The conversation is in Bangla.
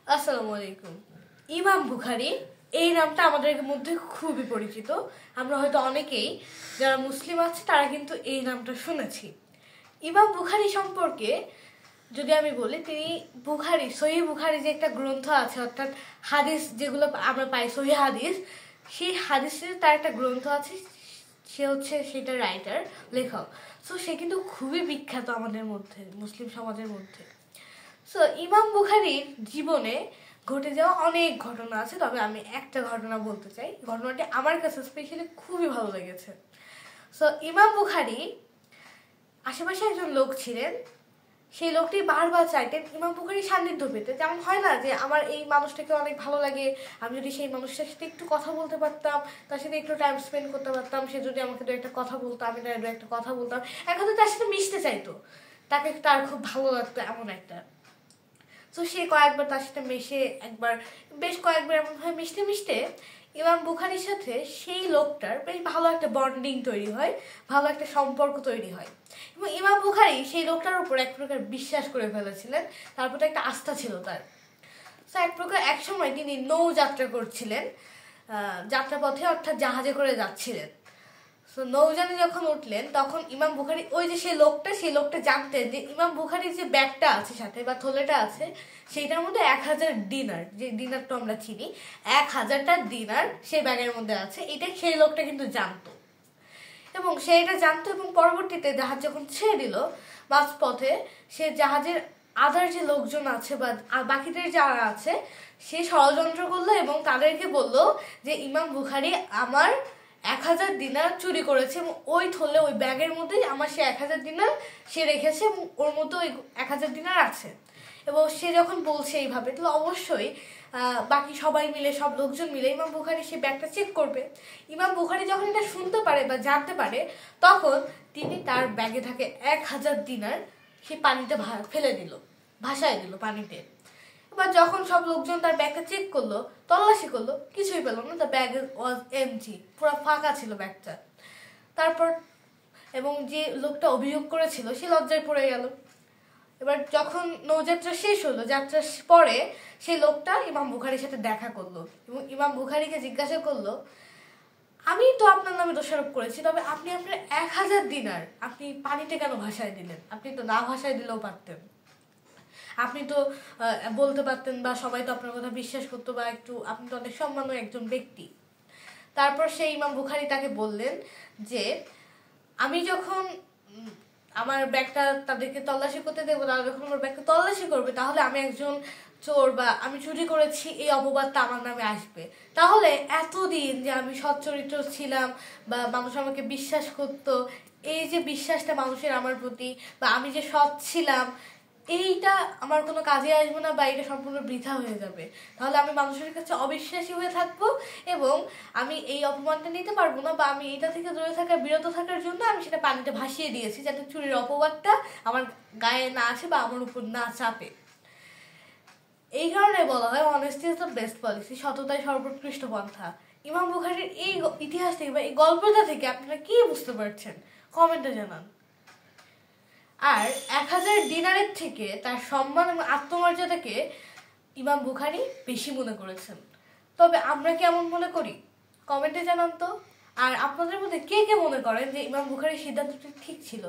আসসালামু আলাইকুম। ইমাম বুখারী এই নামটা আমাদের মধ্যে খুবই পরিচিত। আমরা হয়তো অনেকেই যারা মুসলিম আছে তারা কিন্তু এই নামটা শুনেছি। ইমাম বুখারী সম্পর্কে যদি আমি বলি, তিনি সহিহ বুখারী যে একটা গ্রন্থ আছে, অর্থাৎ হাদিস যেগুলো আমরা পাই সহিহ হাদিস, সেই হাদিসের তার একটা গ্রন্থ আছে। সে হচ্ছে সেটা রাইটার, লেখক। সো সে কিন্তু খুবই বিখ্যাত আমাদের মধ্যে, মুসলিম সমাজের মধ্যে। সো ইমাম বুখারীর জীবনে ঘটে যাওয়া অনেক ঘটনা আছে, তবে আমি একটা ঘটনা বলতে চাই। ঘটনাটি আমার কাছে স্পেশালি খুবই ভালো লেগেছে। সো ইমাম বুখারী আশেপাশে একজন লোক ছিলেন, সেই লোকটি বারবার চাইতেন ইমাম বুখারীর সান্নিধ্য পেতে। যেমন হয় না যে আমার এই মানুষটাকে অনেক ভালো লাগে, আমি যদি সেই মানুষটার সাথে একটু কথা বলতে পারতাম, তার সাথে একটু টাইম স্পেন্ড করতে পারতাম, সে যদি আমাকে দু একটা কথা বলতো, আমি দু একটা কথা বলতাম, এখন তার সাথে মিশতে চাইতো, তার খুব ভালো লাগতো এমন একটা। তো সে কয়েকবার তার সাথে বেশ কয়েকবার এমনভাবে মিশতে মিশতে ইমাম বুখারীর সাথে সেই লোকটার বেশ ভালো একটা বন্ডিং তৈরি হয়, ভালো একটা সম্পর্ক তৈরি হয়। এবং ইমাম বুখারী সেই লোকটার উপর এক প্রকার বিশ্বাস করে ফেলেছিলেন, তার প্রতি একটা আস্থা ছিল তার। তো এক সময় তিনি নৌযাত্রা করছিলেন, যাত্রাপথে অর্থাৎ জাহাজে করে যাচ্ছিলেন। তো নৌযানে যখন উঠলেন তখন ইমাম বুখারী, ওই যে সেই লোকটা জানতেন যে ইমাম বুখারীর যে ব্যাগটা আছে সাথে বা থলেটা আছে, সেইটার মধ্যে 1000 দিনার, যে দিনারটা আমরা চিনি, 1000টা দিনার সেই ব্যাগের মধ্যে আছে। এটা সেই লোকটা কিন্তু জানতো, এবং সে এটা জানতো। এবং পরবর্তীতে জাহাজ যখন ছেড়ে দিল মাঝপথে, সে জাহাজের আদার যে লোকজন আছে বা বাকিদের যারা আছে, সে ষড়যন্ত্র করলো এবং তাদেরকে বলল যে ইমাম বুখারী আমার 1000 দিনার চুরি করেছে, এবং ওই থলে ওই ব্যাগের মধ্যে আমার সে 1000 দিনার সে রেখেছে, এবং ওর মধ্যে ওই 1000 দিনার আছে। এবং সে যখন বলছে এইভাবে, তাহলে অবশ্যই বাকি সবাই মিলে, সব লোকজন মিলে ইমাম বুখারী সে ব্যাগটা চেক করবে। ইমাম বুখারী যখন এটা শুনতে পারে বা জানতে পারে, তখন তিনি তার ব্যাগে থাকে 1000 দিনার সে পানিতে ফেলে দিল, ভাসায় দিল পানিতে। এবার যখন সব লোকজন তার ব্যাগটা চেক করলো, তল্লাশি করলো, কিছুই পেল না, তার ব্যাগ ওয়াজ এমটি, পুরো ফাঁকা ছিল ব্যাগটা। তারপর এবং যে লোকটা অভিযোগ করেছিল সে লজ্জায় পড়ে গেল। এবার যখন নৌযাত্রা শেষ হলো, যাত্রার পরে সেই লোকটা ইমাম বুখারীর সাথে দেখা করলো এবং ইমাম বুখারীকে জিজ্ঞাসা করলো, আমি তো আপনার নামে দোষারোপ করেছি, তবে আপনি আপনার 1000 দিনার আপনি পানিতে কেন ভাসায় দিলেন? আপনি তো না ভাসায় দিলেও পারতেন, আপনি তো বলতে পারতেন, বা সবাই তো আপনার কথা বিশ্বাস করতো, বা আপনি তো অনেক সম্মানীয় একজন ব্যক্তি। তারপর সেই ইমাম বুখারী তাকে বললেন যে আমি যখন আমার ব্যাগটা তাদেরকে তল্লাশি করতে দেবো, তারা যখন আমার ব্যাগটা তল্লাশি করবে, তাহলে আমি একজন চোর বা আমি চুরি করেছি এই অপবাদটা আমার নামে আসবে। তাহলে এতদিন যে আমি সৎ চরিত্র ছিলাম বা মানুষ আমাকে বিশ্বাস করতো, এই যে বিশ্বাসটা মানুষের আমার প্রতি, বা আমি যে সৎ ছিলাম, এইটা আমার কোনো কাজে আসবে না, বা এটা সম্পূর্ণ বৃথা হয়ে যাবে। তাহলে আমি মানুষের কাছে অবিশ্বাসী হয়ে থাকবো, এবং আমি এই অপমানটা নিতে পারবো না, বা আমি এটা থেকে বিরত থাকার জন্য আমি সেটা পানিতে ভাসিয়ে দিয়েছি, যাতে চুরির অপবাদটা আমার গায়ে না আসে বা আমার উপর না চাপে। এই কারণে বলা হয় honesty is the best policy, সততাই সর্বোৎকৃষ্ট পন্থা। ইমাম বুখারীর এই ইতিহাস থেকে বা এই গল্পটা থেকে আপনারা কি বুঝতে পারছেন কমেন্টে জানান। আর 1000 দিনারের থেকে তার সম্মান এবং আত্মমর্যাদাকে ইমাম বুখারী বেশি মনে করেছেন। তবে আমরা কেমন মনে করি কমেন্টে জানান তো। আর আপনাদের মধ্যে কে কে মনে করেন যে ইমাম বুখারীর সিদ্ধান্তটি ঠিক ছিল?